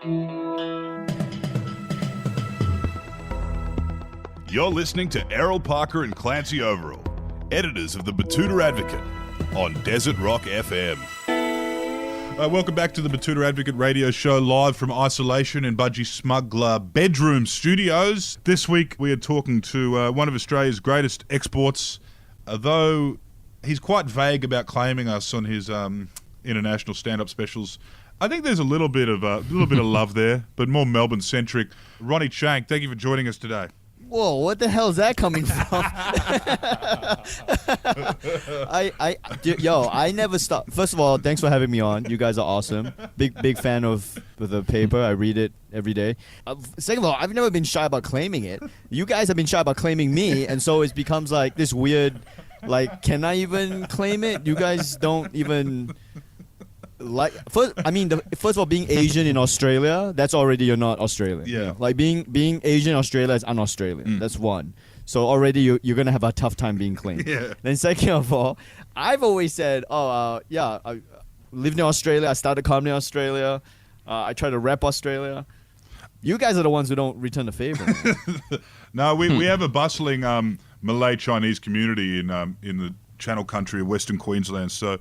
You're listening to Errol Parker and Clancy Overall, editors of the Betoota Advocate, on Desert Rock FM. Welcome back to the Betoota Advocate radio show, live from isolation in Budgy Smuggler bedroom studios. This week we are talking to one of Australia's greatest exports, though he's quite vague about claiming us on his international stand-up specials. I think there's a little bit of love there, but more Melbourne-centric. Ronny Chieng, thank you for joining us today. Whoa, what the hell is that coming from? I never stop. First of all, thanks for having me on. You guys are awesome. Big fan of the paper. I read it every day. Second of all, I've never been shy about claiming it. You guys have been shy about claiming me, and so it becomes like this weird, like, can I even claim it? You guys don't even... Like first of all, being Asian in Australia, that's already you're not Australian. Yeah. Like being Asian in Australia is un-Australian. That's one. So already you're gonna have a tough time being clean. Yeah. Then second of all, I've always said, I lived in Australia. I started comedy in Australia. I try to rep Australia. You guys are the ones who don't return the favor. No, we have a bustling Malay Chinese community in the Channel Country of Western Queensland, so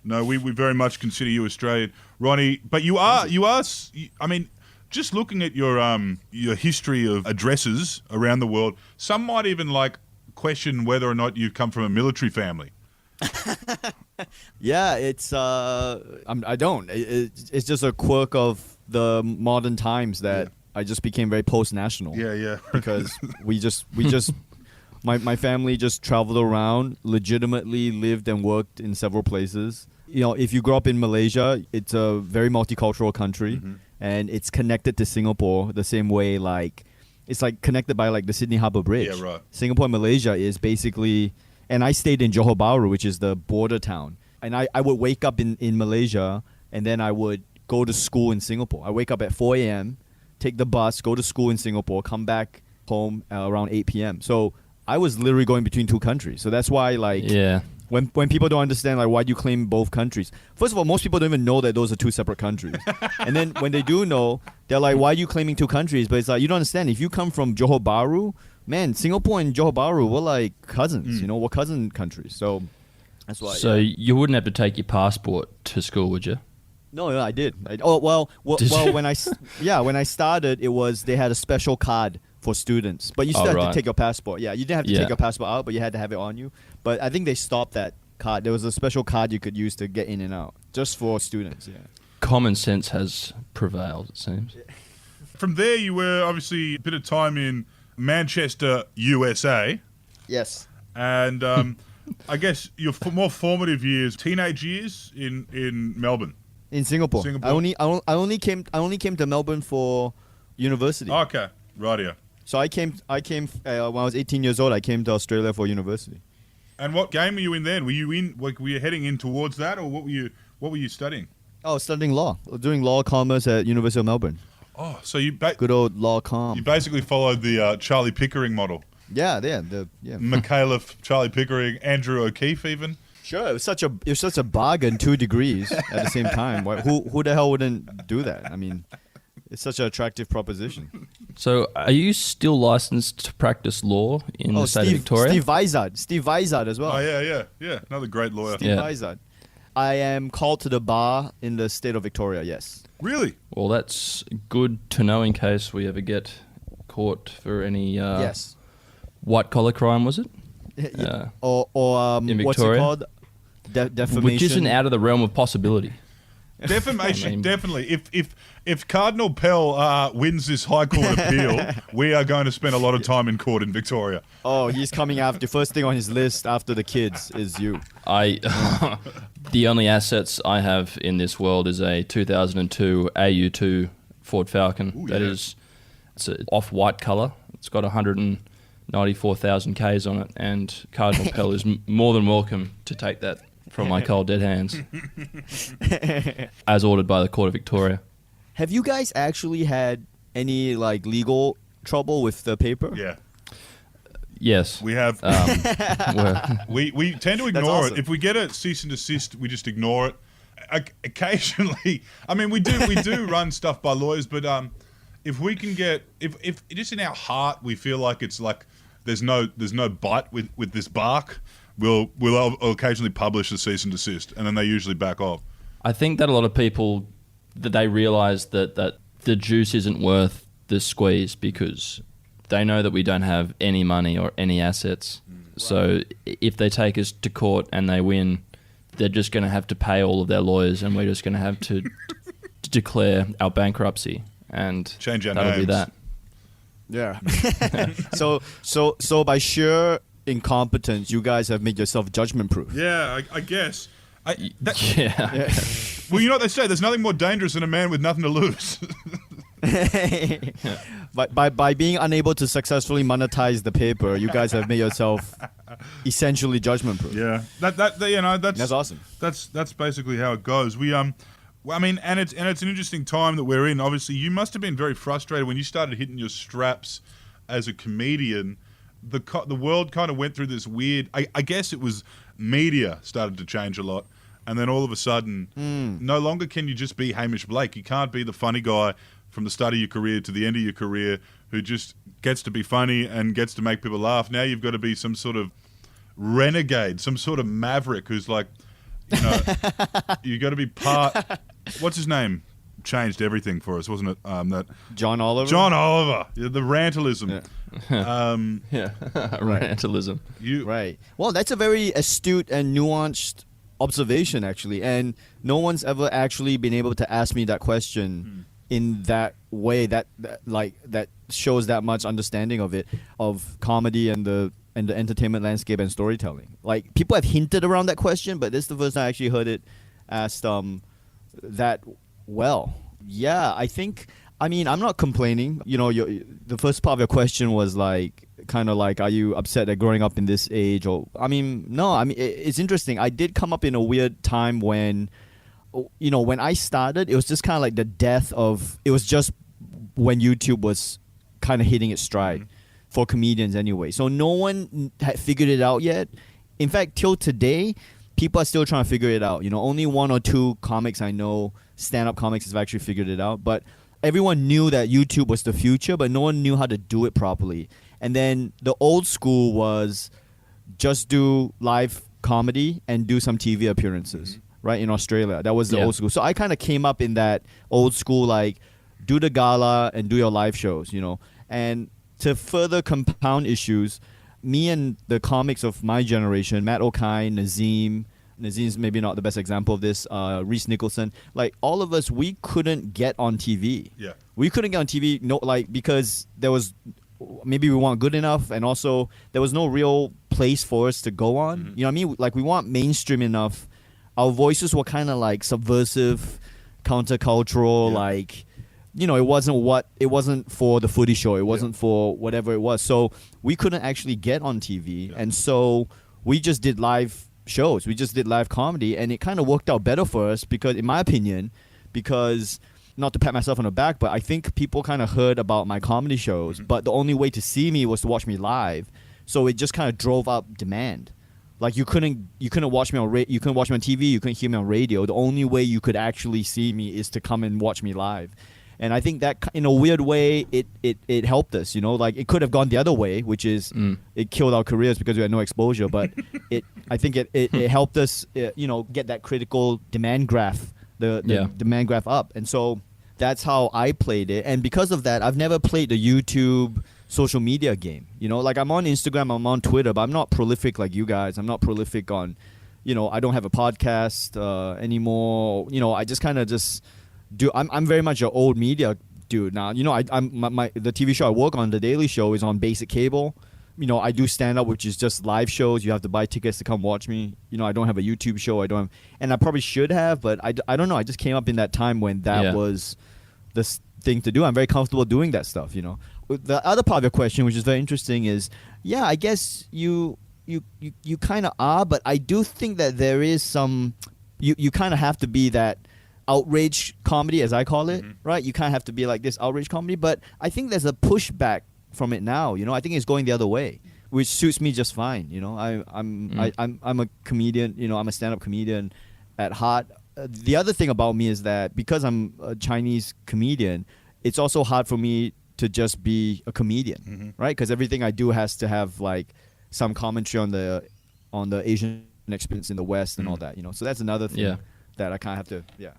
no, we very much consider you Australian, Ronny. But you are. I mean, just looking at your history of addresses around the world, some might even like question whether or not you've come from a military family. Yeah, it's I don't. It's just a quirk of the modern times that I just became very post-national. Yeah. Because we just. My family just traveled around, legitimately lived and worked in several places. You know, if you grow up in Malaysia, it's a very multicultural country, and it's connected to Singapore the same way, like, it's like connected by like the Sydney Harbour Bridge. Yeah, right. Singapore and Malaysia is basically, and I stayed in Johor Bahru, which is the border town. And I would wake up in Malaysia, and then I would go to school in Singapore. I wake up at 4 a.m., take the bus, go to school in Singapore, come back home around 8 p.m. So I was literally going between two countries. So that's why, like, when people don't understand, like, why do you claim both countries? First of all, most people don't even know that those are two separate countries. And then when they do know, they're like, why are you claiming two countries? But it's like, you don't understand. If you come from Johor Bahru, man, Singapore and Johor Bahru, we're like cousins, you know, we're cousin countries. So that's why. So you wouldn't have to take your passport to school, would you? No, I did. When I started, it was, they had a special card for students, but you still had to take your passport. Yeah, you didn't have to take your passport out, but you had to have it on you. But I think they stopped that card. There was a special card you could use to get in and out, just for students. Yeah. Common sense has prevailed, it seems. From there, you were obviously a bit of time in Manchester, USA. Yes. And I guess your more formative years, teenage years in Melbourne. In Singapore. I only came to Melbourne for university. Okay, rightio. So I came when I was 18 years old. I came to Australia for university. And what game were you in then? Were you heading in towards that, or what were you studying? Oh, studying law. Doing law commerce at University of Melbourne. Oh, so you good old law com. You basically followed the Charlie Pickering model. Yeah. McAuliffe, Charlie Pickering, Andrew O'Keefe, even. Sure, it was such a bargain. 2 degrees at the same time. Who the hell wouldn't do that? I mean, it's such an attractive proposition. So, are you still licensed to practice law in the state of Victoria? Steve Vizard as well. Oh yeah. Another great lawyer. Steve Vizard. I am called to the bar in the state of Victoria. Yes. Really? Well, that's good to know in case we ever get caught for any white collar crime. Was it? Or in Victoria? What's it called? Defamation. Which isn't out of the realm of possibility. Defamation, definitely. If Cardinal Pell wins this High Court appeal, we are going to spend a lot of time in court in Victoria. Oh, he's coming after. First thing on his list after the kids is you. The only assets I have in this world is a 2002 AU2 Ford Falcon. Ooh, it's an off-white colour. It's got 194,000 Ks on it, and Cardinal Pell is more than welcome to take that from my cold dead hands, as ordered by the Court of Victoria. Have you guys actually had any legal trouble with the paper? Yeah. Yes. We have. We tend to ignore it. If we get a cease and desist, we just ignore it. occasionally, I mean, we do run stuff by lawyers, but if we can get, if just in our heart we feel like it's like there's no bite with this bark, we'll occasionally publish a cease and desist, and then they usually back off. I think that a lot of people, that they realise that the juice isn't worth the squeeze because they know that we don't have any money or any assets. Right. So if they take us to court and they win, they're just going to have to pay all of their lawyers, and we're just going to have to declare our bankruptcy and change our that'll names. be that. Yeah. So by sheer incompetence, you guys have made yourself judgment proof. Yeah, I guess. Yeah. Well, you know what they say. There's nothing more dangerous than a man with nothing to lose. But by being unable to successfully monetize the paper, you guys have made yourself essentially judgment proof. Yeah, that's awesome. That's basically how it goes. I mean, and it's an interesting time that we're in. Obviously, you must have been very frustrated when you started hitting your straps as a comedian. The world kind of went through this weird. I guess it was media started to change a lot, and then all of a sudden, no longer can you just be Hamish Blake. You can't be the funny guy from the start of your career to the end of your career who just gets to be funny and gets to make people laugh. Now you've got to be some sort of renegade, some sort of maverick who's like, you got to be part. What's his name? Changed everything for us, wasn't it? That John Oliver. John Oliver, the rantelism. Yeah. Rantelism. Right. Well, that's a very astute and nuanced observation, actually, and no one's ever actually been able to ask me that question in that way. That shows that much understanding of comedy and the entertainment landscape and storytelling. Like, people have hinted around that question, but this is the first time I actually heard it asked that well. Yeah, I mean, I'm not complaining. The first part of your question was like, kind of like, are you upset at growing up in this age? Or, I mean, no, I mean, it's interesting. I did come up in a weird time when, when I started, it was just kind of like the death of, it was just when YouTube was kind of hitting its stride for comedians anyway. So no one had figured it out yet. In fact, till today, people are still trying to figure it out. Only one or two comics I know, stand-up comics, have actually figured it out. But everyone knew that YouTube was the future, but no one knew how to do it properly. And then the old school was just do live comedy and do some TV appearances, right, in Australia. That was the old school. So I kind of came up in that old school, like, do the gala and do your live shows, And to further compound issues, me and the comics of my generation, Matt O'Kine, Nazim's maybe not the best example of this, Reese Nicholson, like, all of us, we couldn't get on TV. Yeah. We couldn't get on TV, because there was, maybe we weren't good enough, and also there was no real place for us to go on. You know what I mean? Like, we weren't mainstream enough. Our voices were kind of like subversive, countercultural, like, it wasn't for the footy show. It wasn't for whatever it was. So we couldn't actually get on TV. Yeah. And so we just did live shows. We just did live comedy, and it kind of worked out better for us because, in my opinion, not to pat myself on the back, but I think people kind of heard about my comedy shows, but the only way to see me was to watch me live. So it just kind of drove up demand. Like, you couldn't watch me on you couldn't watch me on TV, you couldn't hear me on radio. The only way you could actually see me is to come and watch me live. And I think that, in a weird way, it helped us. Like, it could have gone the other way, which is it killed our careers because we had no exposure. But I think it helped us, get that critical demand graph, the demand graph up. And so that's how I played it. And because of that, I've never played the YouTube social media game. Like, I'm on Instagram, I'm on Twitter, but I'm not prolific like you guys. I'm not prolific on, I don't have a podcast anymore. I just kind of just do. I'm very much an old media dude now. The TV show I work on, The Daily Show, is on basic cable. I do stand up, which is just live shows. You have to buy tickets to come watch me. I don't have a YouTube show. And I probably should have, but I don't know. I just came up in that time when that was the thing to do. I'm very comfortable doing that stuff. The other part of your question, which is very interesting, is I guess you kind of are, but I do think that there is some. You kind of have to be that outrage comedy, as I call it, right? You kind of have to be like this outrage comedy, but I think there's a pushback from it now. I think it's going the other way, which suits me just fine. I'm a comedian. I'm a stand-up comedian at heart. the other thing about me is that because I'm a Chinese comedian, it's also hard for me to just be a comedian, right? Because everything I do has to have like some commentary on the Asian experience in the West and all that, So that's another thing that I kind of have to,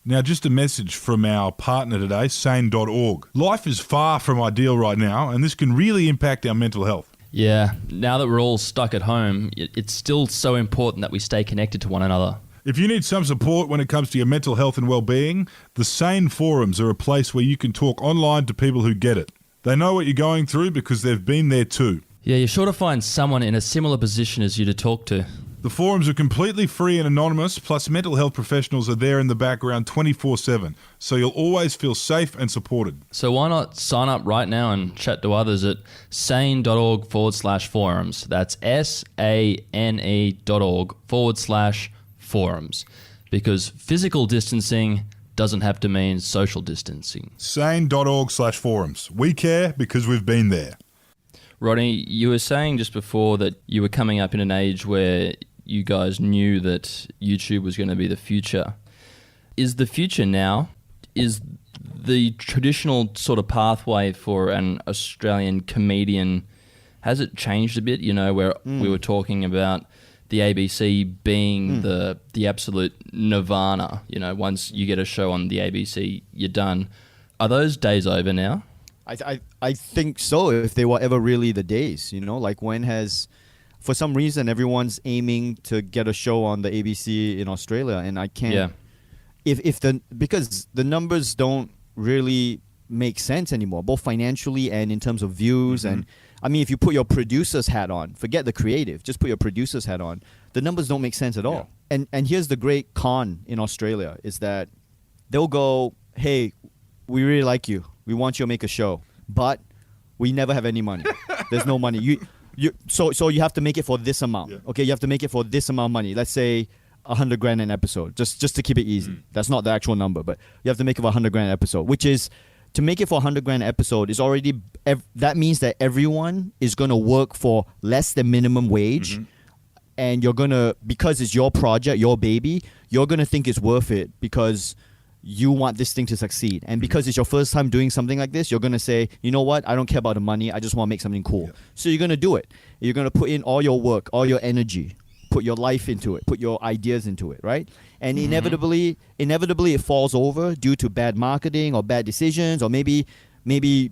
Now, just a message from our partner today, Sane.org. Life is far from ideal right now, and this can really impact our mental health. Yeah, now that we're all stuck at home, it's still so important that we stay connected to one another. If you need some support when it comes to your mental health and well-being, the Sane Forums are a place where you can talk online to people who get it. They know what you're going through because they've been there too. Yeah, you're sure to find someone in a similar position as you to talk to. The forums are completely free and anonymous, plus mental health professionals are there in the background 24/7, so you'll always feel safe and supported. So why not sign up right now and chat to others at sane.org/forums. That's SANE.org/forums. Because physical distancing doesn't have to mean social distancing. Sane.org/forums. We care because we've been there. Ronny, you were saying just before that you were coming up in an age where you guys knew that YouTube was going to be the future. Is the future now? Is the traditional sort of pathway for an Australian comedian, has it changed a bit? Where we were talking about the ABC being the absolute nirvana. Once you get a show on the ABC, you're done. Are those days over now? I think so, if they were ever really the days, like when has, for some reason, everyone's aiming to get a show on the ABC in Australia, and I can't, because the numbers don't really make sense anymore, both financially and in terms of views, and I mean, if you put your producer's hat on, forget the creative, just put your producer's hat on, the numbers don't make sense at all. And here's the great con in Australia, is that they'll go, hey, we really like you. We want you to make a show, but we never have any money. There's no money. So you have to make it for this amount. Okay, you have to make it for this amount of money. Let's say $100,000 an episode, just to keep it easy. That's not the actual number, but you have to make it for $100,000 an episode, which is, to make it for $100,000 an episode is already, that means that everyone is going to work for less than minimum wage, and you're going to, because it's your project, your baby, you're going to think it's worth it because you want this thing to succeed. And because it's your first time doing something like this, you're going to say, you know what, I don't care about the money, I just want to make something cool. So you're going to do it. You're going to put in all your work, all your energy, put your life into it, put your ideas into it, right? And inevitably it falls over due to bad marketing or bad decisions or maybe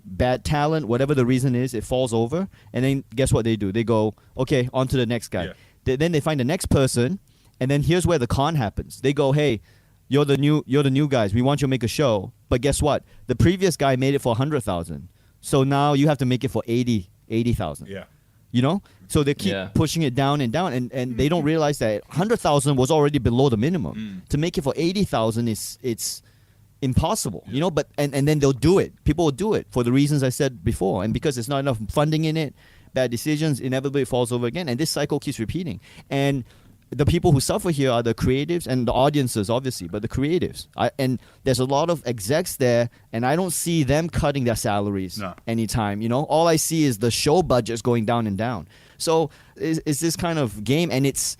bad talent, whatever the reason is, it falls over. And then guess what they do? They go, okay, on to the next guy. Then they find the next person, and then here's where the con happens. They go, hey, you're the new guys. We want you to make a show. But guess what? The previous guy made it for 100,000. So now you have to make it for 80,000. Yeah. So they keep pushing it down and down, and they don't realize that 100,000 was already below the minimum. To make it for 80,000 it's impossible. But and then they'll do it. People will do it for the reasons I said before, and because there's not enough funding in it, bad decisions, inevitably it falls over again, and this cycle keeps repeating. And the people who suffer here are the creatives and the audiences, obviously, but the creatives. And there's a lot of execs there, and I don't see them cutting their salaries anytime. All I see is the show budgets going down and down. So it's this kind of game, and it's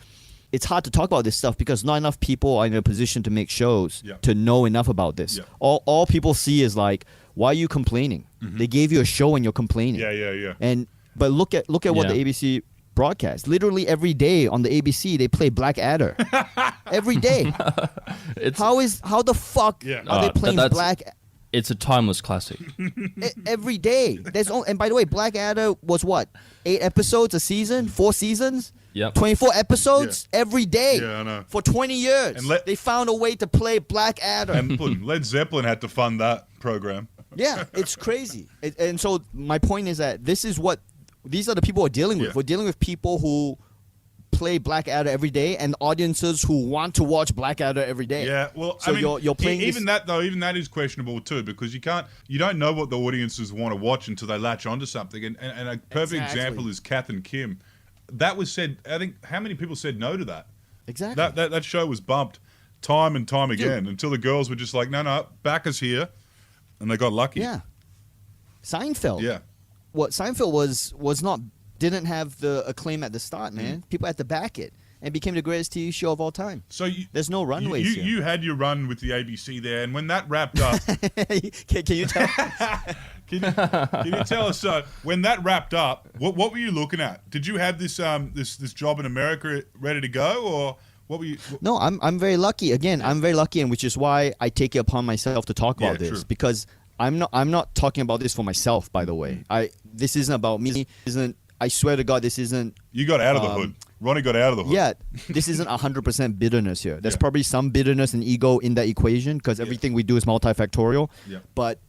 hard to talk about this stuff because not enough people are in a position to make shows to know enough about this. All people see is like, why are you complaining? They gave you a show and you're complaining. But look at what the ABC broadcast. Literally every day on the ABC they play Blackadder. Every day. How the fuck are they playing Black? It's a timeless classic. Every day. And by the way, Blackadder was what? 8 episodes a season? 4 seasons? 24 episodes every day. I know. For 20 years. And they found a way to play Blackadder. And Led Zeppelin had to fund that program. Yeah, it's crazy. And so my point is that these are the people we're dealing with. We're dealing with people who play Blackadder every day and audiences who want to watch Blackadder every day. Yeah, well, so you're playing even that is questionable too, because you don't know what the audiences want to watch until they latch onto something. And a perfect example is Kath and Kim. That was said. I think how many people said no to that? Exactly. That show was bumped time and time again until the girls were just like, no, back us here, and they got lucky. Yeah. Seinfeld. Yeah. What Seinfeld didn't have the acclaim at the start, man. People had to back it. and became the greatest TV show of all time. So there's no runways here. You had your run with the ABC there, and when that wrapped up, can you tell? can you tell us when that wrapped up? What were you looking at? Did you have this this job in America ready to go, or what were you? No, I'm very lucky. Again, I'm very lucky, and which is why I take it upon myself to talk about this, true. because I'm not talking about this for myself. By the way, this isn't about me. I swear to God, this isn't. You got out of the hood. Ronnie got out of the hood. Yeah, this isn't 100% bitterness here. There's probably some bitterness and ego in that equation because everything we do is multifactorial. Yeah. But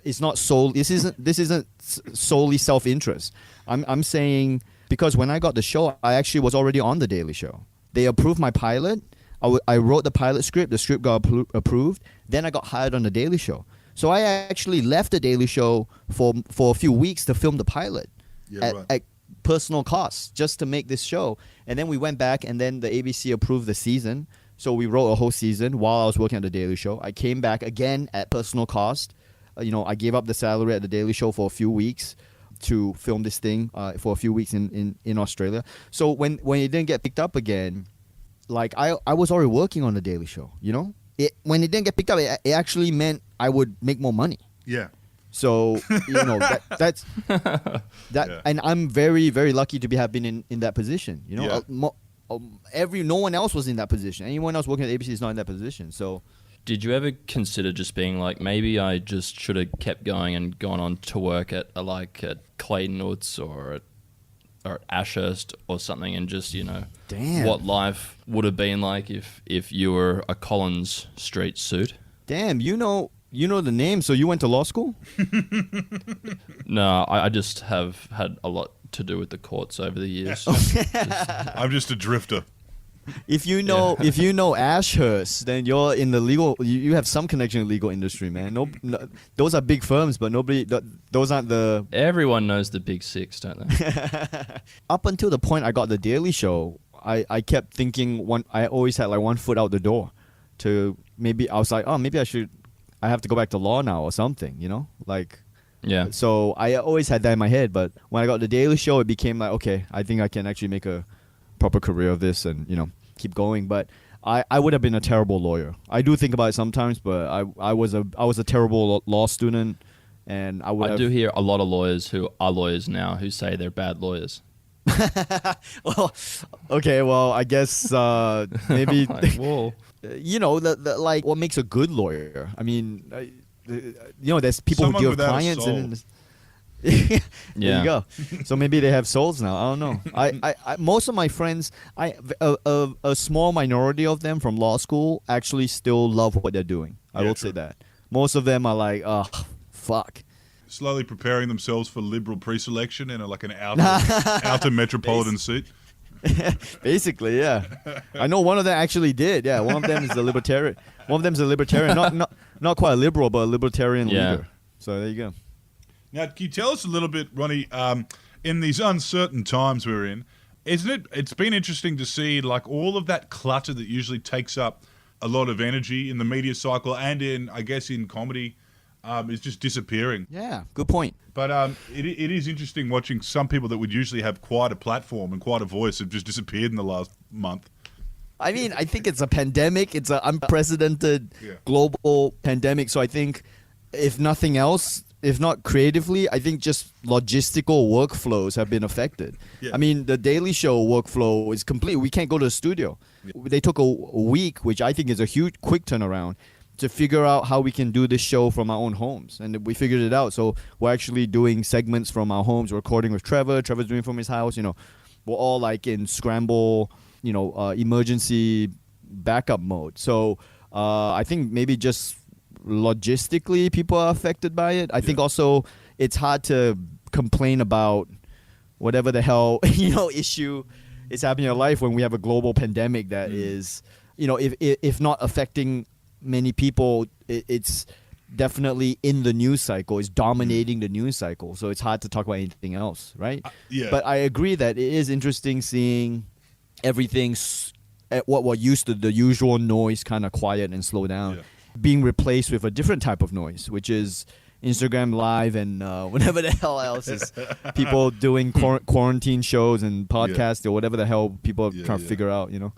it's not this isn't solely self-interest. I'm saying because when I got the show, I actually was already on the Daily Show. They approved my pilot. I wrote the pilot script. The script got approved. Then I got hired on the Daily Show. So I actually left the Daily Show for a few weeks to film the pilot at personal costs just to make this show. And then we went back, and then the ABC approved the season. So we wrote a whole season while I was working at the Daily Show. I came back again at personal cost. I gave up the salary at the Daily Show for a few weeks to film this thing for a few weeks in Australia. So when it didn't get picked up again, like I was already working on the Daily Show, when it didn't get picked up, it actually meant I would make more money. Yeah. So that's that, and I'm very, very lucky to have been in that position. No one else was in that position. Anyone else working at ABC is not in that position. So, did you ever consider just being like, maybe I just should have kept going and gone on to work at Clayton Utz or at Ashurst or something, and just Damn. what life would have been like if you were a Collins Street suit? Damn, you know the name, so you went to law school? No, I just have had a lot to do with the courts over the years. I'm just a drifter. If you know Ashurst, then you're in the legal. You have some connection to the legal industry, man. No, those are big firms, but nobody. Those aren't the. Everyone knows the big six, don't they? Up until the point I got the Daily Show, I kept thinking I always had like one foot out the door. To maybe I was like, oh, maybe I have to go back to law now or something, Yeah. So I always had that in my head, but when I got the Daily Show, it became like, okay, I think I can actually make a proper career of this and keep going. But I would have been a terrible lawyer. I do think about it sometimes, but I was a terrible law student, and I do hear a lot of lawyers who are lawyers now who say they're bad lawyers. Well, okay, well, I guess maybe Whoa. like what makes a good lawyer. I mean, there's people Someone who deal with without a clients soul. and. There you go. So maybe they have souls now. I don't know. I most of my friends, a small minority of them from law school actually still love what they're doing. I will say that. Most of them are like, oh, fuck. Slowly preparing themselves for liberal pre-selection in an outer metropolitan seat. Basically, yeah. I know one of them actually did. Yeah, one of them is a libertarian. One of them is a libertarian, not quite a liberal, but a libertarian leader. So there you go. Now, can you tell us a little bit, Ronnie, in these uncertain times we're in, isn't it? It's been interesting to see like all of that clutter that usually takes up a lot of energy in the media cycle and in comedy is just disappearing. Yeah, good point. But it is interesting watching some people that would usually have quite a platform and quite a voice have just disappeared in the last month. I mean, I think it's a pandemic. It's an unprecedented global pandemic. So I think if nothing else, if not creatively, I think just logistical workflows have been affected. Yeah. I mean, the Daily Show workflow is complete. We can't go to the studio. Yeah. They took a week, which I think is a huge, quick turnaround, to figure out how we can do this show from our own homes. And we figured it out. So we're actually doing segments from our homes, recording with Trevor. Trevor's doing it from his house. We're all like in scramble, emergency backup mode. So I think maybe just logistically people are affected by it. I think also it's hard to complain about whatever the hell issue is happening in your life when we have a global pandemic that is if not affecting many people, it's definitely in the news cycle. It's dominating the news cycle, so it's hard to talk about anything else, right? But I agree that it is interesting seeing everything at what used to the usual noise kind of quiet and slow down, being replaced with a different type of noise, which is Instagram Live and whatever the hell else is people doing quarantine shows and podcasts or whatever the hell people are trying to figure out, you know.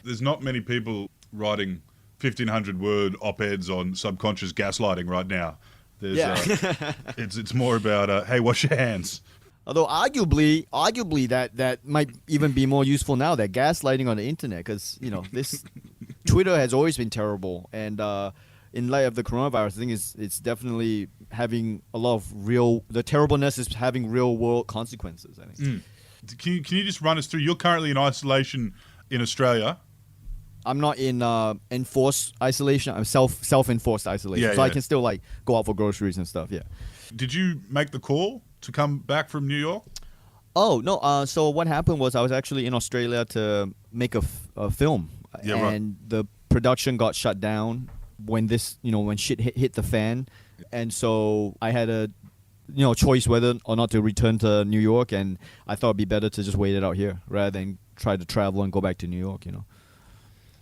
There's not many people writing 1,500-word op-eds on subconscious gaslighting right now. There's, it's more about, hey, wash your hands. Although arguably that might even be more useful now, that gaslighting on the internet, because, you know, this Twitter has always been terrible. And in light of the coronavirus, I think it's definitely having a lot of the terribleness is having real world consequences, I think. Can you just run us through? You're currently in isolation in Australia. I'm not in enforced isolation. I'm self-enforced isolation. So I can still like go out for groceries and stuff. Yeah. Did you make the call to come back from New York? Oh no. So what happened was I was actually in Australia to make a film, and the production got shut down when shit hit the fan, and so I had a choice whether or not to return to New York, and I thought it'd be better to just wait it out here rather than try to travel and go back to New York. You know.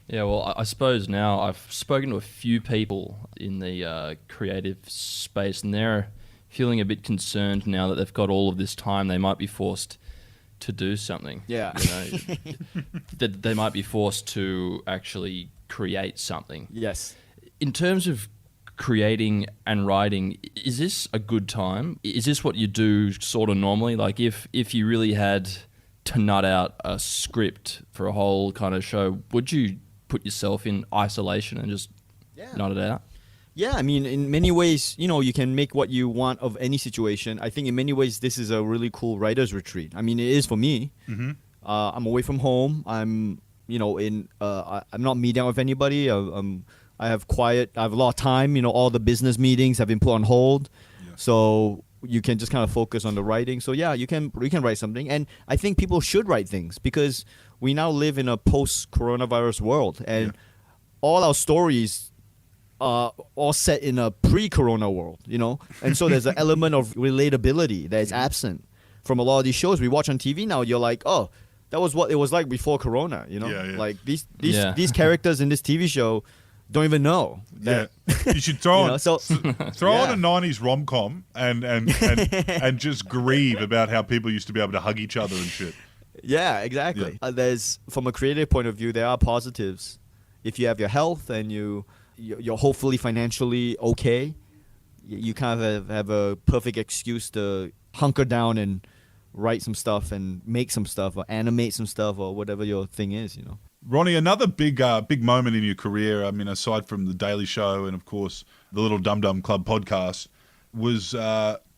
Yeah, well, I suppose now I've spoken to a few people in the creative space, and they're feeling a bit concerned now that they've got all of this time. They might be forced to do something. Yeah. That they might be forced to actually create something. Yes. In terms of creating and writing, is this a good time? Is this what you do sort of normally? Like if you really had to nut out a script for a whole kind of show, would you put yourself in isolation and just nut it out? Yeah, I mean, in many ways, you can make what you want of any situation. I think in many ways, this is a really cool writer's retreat. I mean, it is for me. Mm-hmm. I'm away from home. I'm, I'm not meeting with anybody. I have a lot of time. All the business meetings have been put on hold. Yeah. So you can just kind of focus on the writing. So yeah, you can write something. And I think people should write things because we now live in a post-coronavirus world. And all our stories are all set in a pre-corona world, And so there's an element of relatability that is absent from a lot of these shows we watch on TV now. You're like, oh, that was what it was like before corona, Like these characters in this TV show don't even know that. You should throw on a 90s rom-com and just grieve about how people used to be able to hug each other and shit. Yeah, exactly. Yeah. There's, from a creative point of view, there are positives. If you have your health and you're hopefully financially okay, you kind of have a perfect excuse to hunker down and write some stuff and make some stuff or animate some stuff or whatever your thing is, Ronny, another big moment in your career, I mean, aside from The Daily Show and, of course, the Little Dum Dum Club podcast, was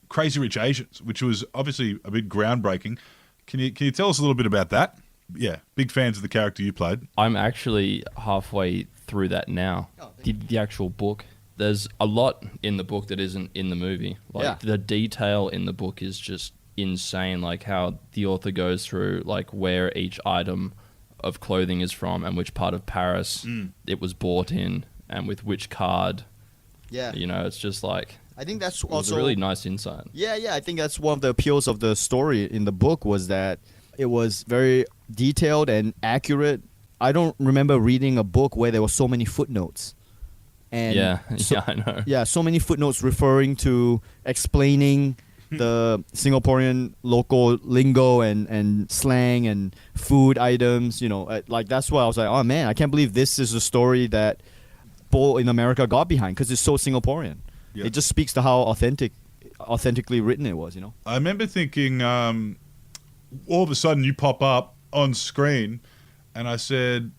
Crazy Rich Asians, which was obviously a bit groundbreaking. Can you tell us a little bit about that? Yeah, big fans of the character you played. I'm actually halfway through that now. The actual book. There's a lot in the book that isn't in the movie. The detail in the book is just insane, like how the author goes through like where each item of clothing is from and which part of Paris it was bought in and with which card. Yeah. It's just like, I think that's also a really nice insight. Yeah, I think that's one of the appeals of the story in the book was that it was very detailed and accurate. I don't remember reading a book where there were so many footnotes. And I know. Yeah, so many footnotes referring to explaining the Singaporean local lingo and slang and food items, like that's why I was like, oh man, I can't believe this is a story that people in America got behind because it's so Singaporean. Yeah. It just speaks to how authentically written it was, I remember thinking, all of a sudden you pop up on screen and I said,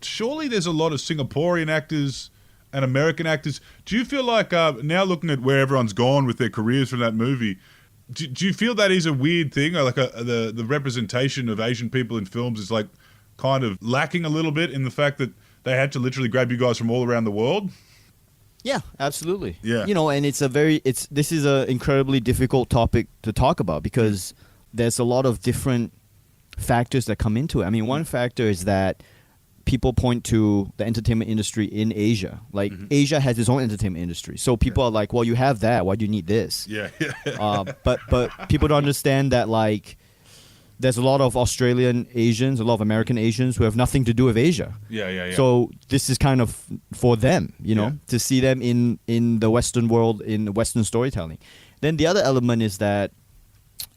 surely there's a lot of Singaporean actors and American actors. Do you feel like, now looking at where everyone's gone with their careers from that movie, do you feel that is a weird thing? Or like the representation of Asian people in films is like kind of lacking a little bit in the fact that they had to literally grab you guys from all around the world? Yeah, absolutely. Yeah. And this is an incredibly difficult topic to talk about because there's a lot of different factors that come into it. I mean, one factor is that people point to the entertainment industry in Asia. Like, Asia has its own entertainment industry. So people are like, well, you have that. Why do you need this? Yeah. But people don't understand that, like, there's a lot of Australian Asians, a lot of American Asians who have nothing to do with Asia. Yeah. So this is kind of for them, Yeah. to see them in the Western world, in Western storytelling. Then the other element is that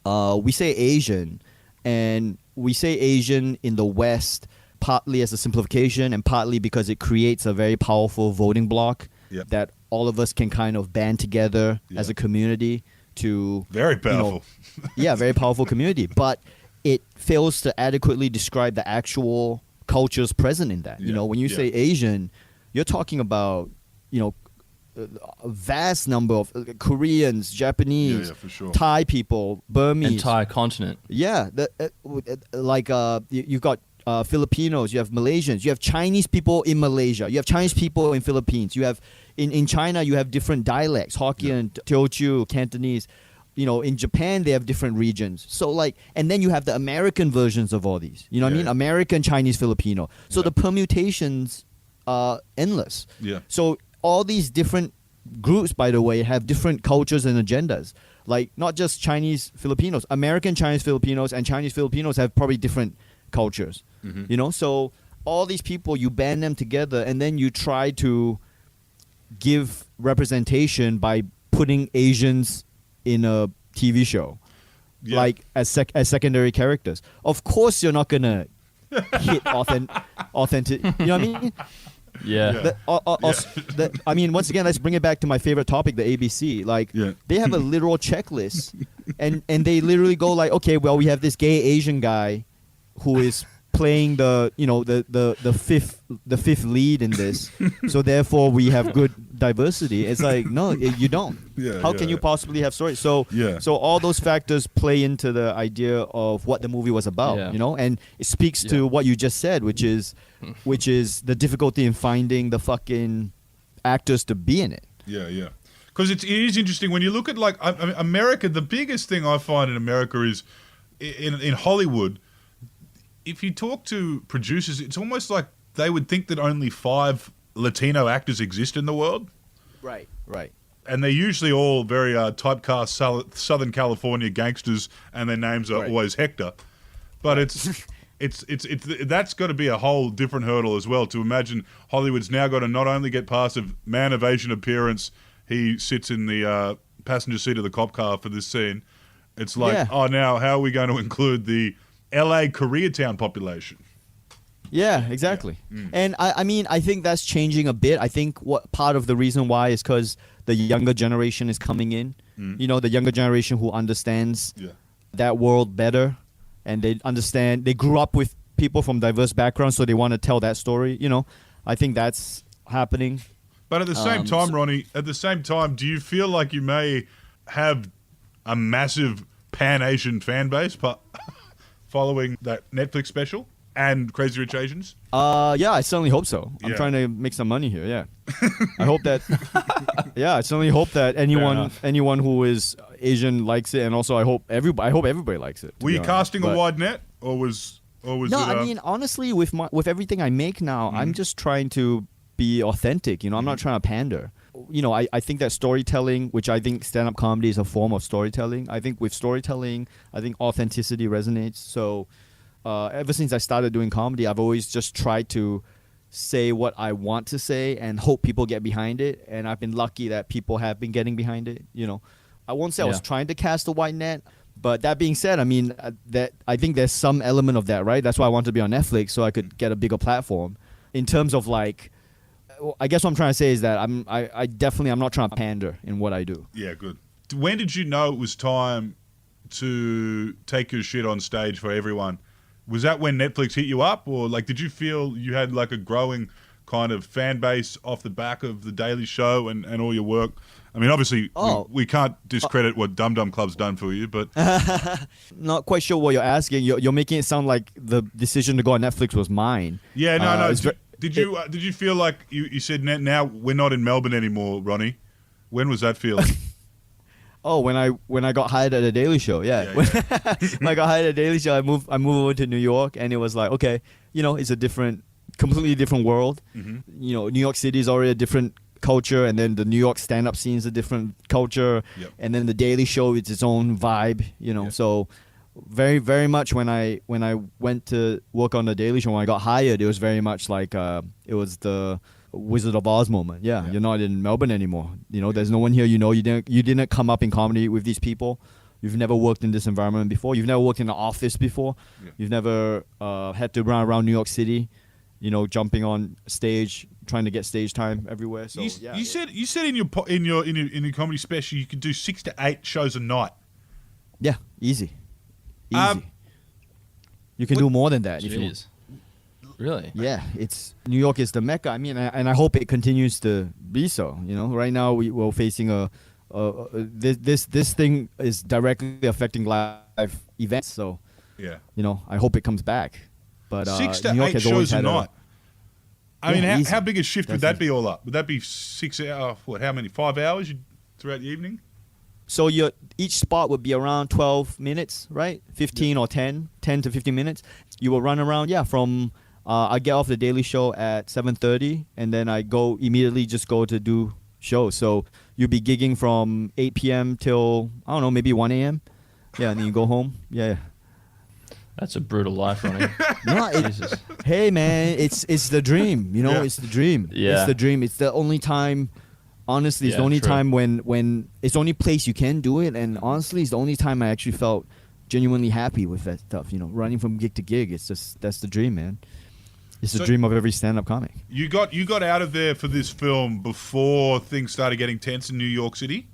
we say Asian, and we say Asian in the West partly as a simplification and partly because it creates a very powerful voting bloc that all of us can kind of band together as a community to... Very powerful. Very powerful community. But it fails to adequately describe the actual cultures present in that. When you say Asian, you're talking about, a vast number of Koreans, Japanese, for sure. Thai people, Burmese. Entire continent. Yeah. You've got Filipinos, you have Malaysians, you have Chinese people in Malaysia, you have Chinese people in Philippines, you have in China you have different dialects, Hokkien, Teochew, Cantonese. In Japan they have different regions. So and then you have the American versions of all these. You know what I mean? American, Chinese, Filipino. So the permutations are endless. Yeah. So all these different groups, by the way, have different cultures and agendas. Like not just Chinese Filipinos, American Chinese Filipinos and Chinese Filipinos have probably different cultures. So all these people, you band them together and then you try to give representation by putting Asians in a TV show, as secondary characters. Of course, you're not gonna hit authentic. You know what I mean? Yeah. I mean, once again, let's bring it back to my favorite topic, the ABC. They have a literal checklist, and they literally go okay, well, we have this gay Asian guy who is playing the fifth lead in this, so therefore we have good diversity. It's no, you don't. How can you possibly have stories? So all those factors play into the idea of what the movie was about, and it speaks to what you just said, which is the difficulty in finding the fucking actors to be in it. Yeah. Because it is interesting when you look at America. The biggest thing I find in America is in Hollywood. If you talk to producers, it's almost like they would think that only 5 Latino actors exist in the world. Right. And they're usually all very typecast Southern California gangsters, and their names are always Hector. But it's that's got to be a whole different hurdle as well. To imagine Hollywood's now got to not only get past a man of Asian appearance, he sits in the passenger seat of the cop car for this scene. It's now how are we going to include the LA Koreatown population? Yeah, exactly. And I mean, I think that's changing a bit. I think what part of the reason why is because the younger generation is coming in. The younger generation who understands that world better, and they grew up with people from diverse backgrounds, so they want to tell that story. I think that's happening. But at the same time, Ronnie, do you feel like you may have a massive Pan-Asian fan base following that Netflix special and Crazy Rich Asians? Yeah, I certainly hope so. I'm trying to make some money here. Yeah, I hope that. I certainly hope that anyone who is Asian likes it, and also I hope everybody likes it. Were you casting a wide net, or was no? I mean, honestly, with everything I make now, I'm just trying to be authentic. I'm not trying to pander. I think that storytelling, which I think stand-up comedy is a form of storytelling. I think with storytelling, authenticity resonates. So ever since I started doing comedy, I've always just tried to say what I want to say and hope people get behind it. And I've been lucky that people have been getting behind it. I won't say I was trying to cast a wide net, but that being said, I mean, I think there's some element of that, right? That's why I wanted to be on Netflix, so I could get a bigger platform. In terms of I guess what I'm trying to say is that I'm not trying to pander in what I do. Yeah, good. When did you know it was time to take your shit on stage for everyone? Was that when Netflix hit you up, or did you feel you had a growing kind of fan base off the back of The Daily Show and all your work? I mean, obviously, we can't discredit what Dum Dum Club's done for you, but... Not quite sure what you're asking. You're making it sound like the decision to go on Netflix was mine. Yeah, no. Did you feel like you said now we're not in Melbourne anymore, Ronnie? When was that feeling? Oh, when I got hired at The Daily Show, yeah. When I got hired at The Daily Show, I moved over to New York, and it was okay, it's a completely different world. New York City is already a different culture, and then the New York stand-up scene is a different culture, and then The Daily Show is its own vibe. So very very much when I went to work on the Daily Show, when I got hired, it was very much like it was the Wizard of Oz moment. Yeah, you're not in Melbourne anymore. You know, there's no one here. You know, you didn't come up in comedy with these people. You've never worked in this environment before. You've never worked in an office before. Yeah. You've never had to run around New York City, you know, jumping on stage, trying to get stage time everywhere. So you said in your comedy special you could do 6 to 8 shows a night. Yeah, easy. You can do more than that if you want. Really? Yeah, New York is the mecca. I mean, and I hope it continues to be so. You know, right now we're facing this thing is directly affecting live events. So, you know, I hope it comes back. But 6 to New York 8 has shows a had night. I mean, how big a shift would that be all up? Would that be 6 hours? What? How many? 5 hours throughout the evening? So each spot would be around 12 minutes, right? 15 or 10 to 15 minutes. You will run around, from I get off the Daily Show at 7:30, and then I immediately go to do shows. So you'll be gigging from 8 p.m. till, I don't know, maybe 1 a.m. Yeah, and then you go home. Yeah. That's a brutal life, Ronny. Jesus. Hey, man, it's the dream. You know, it's the dream. Yeah. It's the dream. It's the only time. Honestly, it's the only time when it's the only place you can do it, and honestly, it's the only time I actually felt genuinely happy with that stuff. You know, running from gig to gig, that's the dream, man. It's the dream of every stand-up comic. You got out of there for this film before things started getting tense in New York City?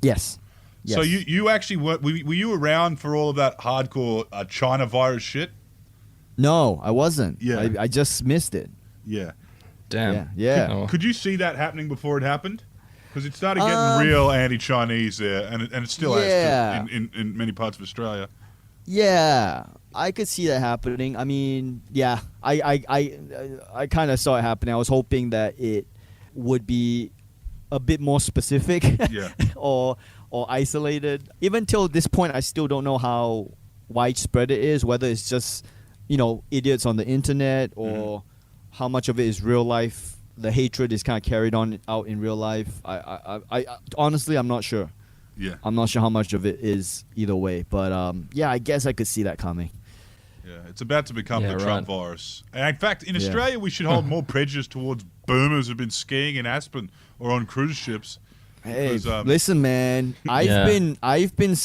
Yes. So you actually were you around for all of that hardcore China virus shit? No, I wasn't. Yeah. I just missed it. Yeah. Damn. Yeah. Could you see that happening before it happened? Because it started getting real anti-Chinese there, and it still has in many parts of Australia. Yeah, I could see that happening. I mean, I kind of saw it happening. I was hoping that it would be a bit more specific, or isolated. Even till this point, I still don't know how widespread it is. Whether it's just idiots on the internet, or how much of it is real life. The hatred is kind of carried on out in real life. I honestly, I'm not sure. Yeah, I'm not sure how much of it is either way, but I guess I could see that coming. Yeah, it's about to become the Trump virus. And in fact, in Australia, we should hold more prejudice towards boomers who've been skiing in Aspen or on cruise ships. Hey, listen, man, I've been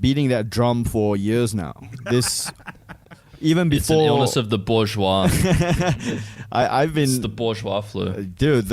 beating that drum for years now. This. Even before, it's an illness of the bourgeois. It's the bourgeois flu, dude.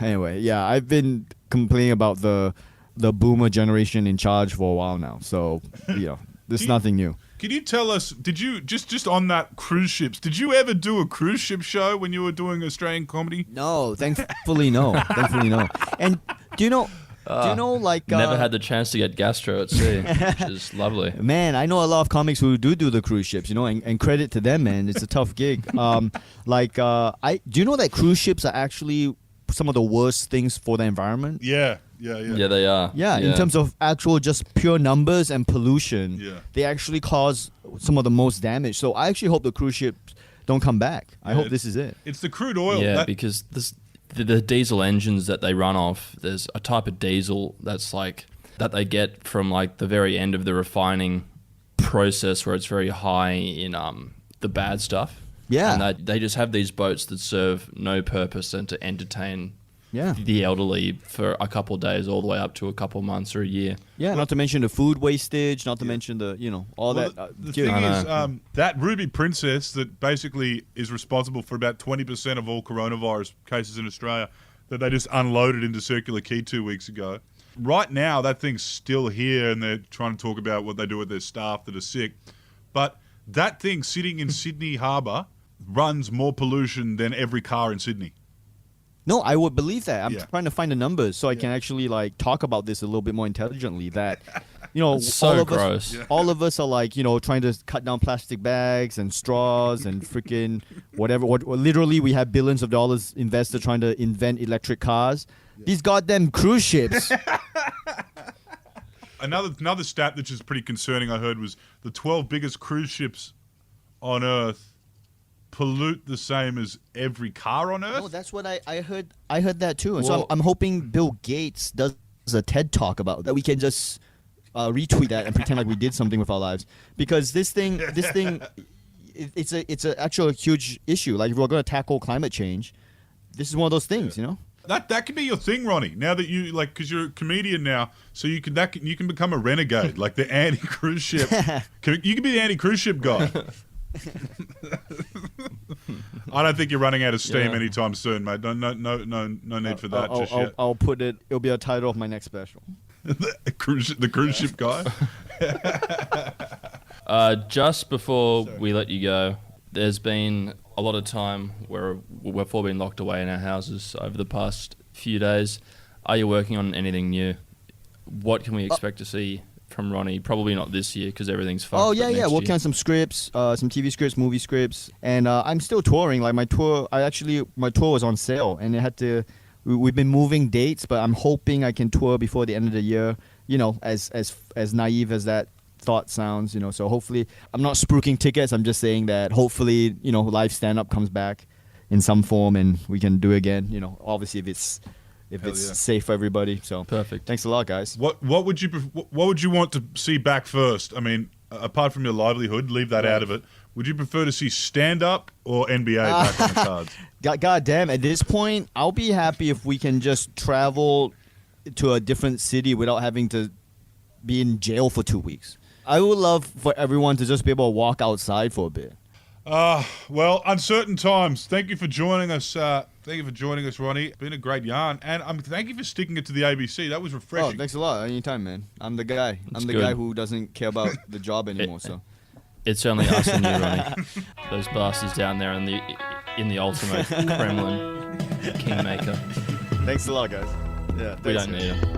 Anyway, I've been complaining about the boomer generation in charge for a while now. So there's nothing new. Can you tell us? Did you just on that cruise ships? Did you ever do a cruise ship show when you were doing Australian comedy? No, thankfully no. Thankfully no. And do you know? Never had the chance to get gastro at sea, which is lovely. Man, I know a lot of comics who do the cruise ships, and credit to them, man. It's a tough gig. Do you know that cruise ships are actually some of the worst things for the environment? Yeah, they are. Yeah, in terms of actual just pure numbers and pollution, they actually cause some of the most damage. So I actually hope the cruise ships don't come back. I hope this is it. It's the crude oil. Yeah, because the diesel engines that they run off, there's a type of diesel that's that they get from the very end of the refining process where it's very high in the bad stuff. Yeah. And they just have these boats that serve no purpose than to entertain the elderly for a couple of days all the way up to a couple of months or a year. Yeah, not to mention the food wastage, not to mention all that. The thing is, that Ruby Princess that basically is responsible for about 20% of all coronavirus cases in Australia, that they just unloaded into Circular Quay 2 weeks ago. Right now, that thing's still here, and they're trying to talk about what they do with their staff that are sick. But that thing sitting in Sydney Harbour runs more pollution than every car in Sydney. No, I would believe that. I'm trying to find the numbers so I can actually talk about this a little bit more intelligently. That it's so gross. All of us are trying to cut down plastic bags and straws and freaking whatever. Literally, we have billions of dollars invested trying to invent electric cars. These goddamn cruise ships. Another stat that's just pretty concerning I heard was the 12 biggest cruise ships on Earth pollute the same as every car on Earth. No, that's what I heard. I heard that too. And so I'm hoping Bill Gates does a TED talk about that. We can just retweet that and pretend like we did something with our lives, because this thing, it's a actual huge issue. Like if we're going to tackle climate change, this is one of those things, you know. That could be your thing, Ronnie. Now that you because you're a comedian now, so you can become a renegade, like the anti-cruise ship. You can be the anti-cruise ship guy. I don't think you're running out of steam anytime soon, mate. No need for that just yet. I'll put it. It'll be a title of my next special. the cruise ship guy. Just before we let you go, there's been a lot of time where we've all been locked away in our houses over the past few days. Are you working on anything new? What can we expect to see from Ronnie? Probably not this year because everything's fucked. Oh yeah, working on some scripts, some TV scripts, movie scripts, and I'm still touring. Like my tour was on sale, and it had to. We've been moving dates, but I'm hoping I can tour before the end of the year. You know, as naive as that thought sounds, you know. So hopefully, I'm not spruiking tickets. I'm just saying that hopefully, you know, live stand up comes back in some form, and we can do it again. You know, obviously if it's safe for everybody. So perfect. Thanks a lot, guys. What would you want to see back first? I mean, apart from your livelihood, leave that out of it. Would you prefer to see stand up or NBA back on the cards? God damn! At this point, I'll be happy if we can just travel to a different city without having to be in jail for 2 weeks. I would love for everyone to just be able to walk outside for a bit. Well, uncertain times. Thank you for joining us. Ronnie. It's been a great yarn, and thank you for sticking it to the ABC. That was refreshing. Oh, thanks a lot. Anytime, man. I'm the guy. I'm the guy who doesn't care about the job anymore. So it's only us and you, Ronnie. Those bastards down there in the ultimate Kremlin kingmaker. Thanks a lot, guys. Yeah, we don't need them.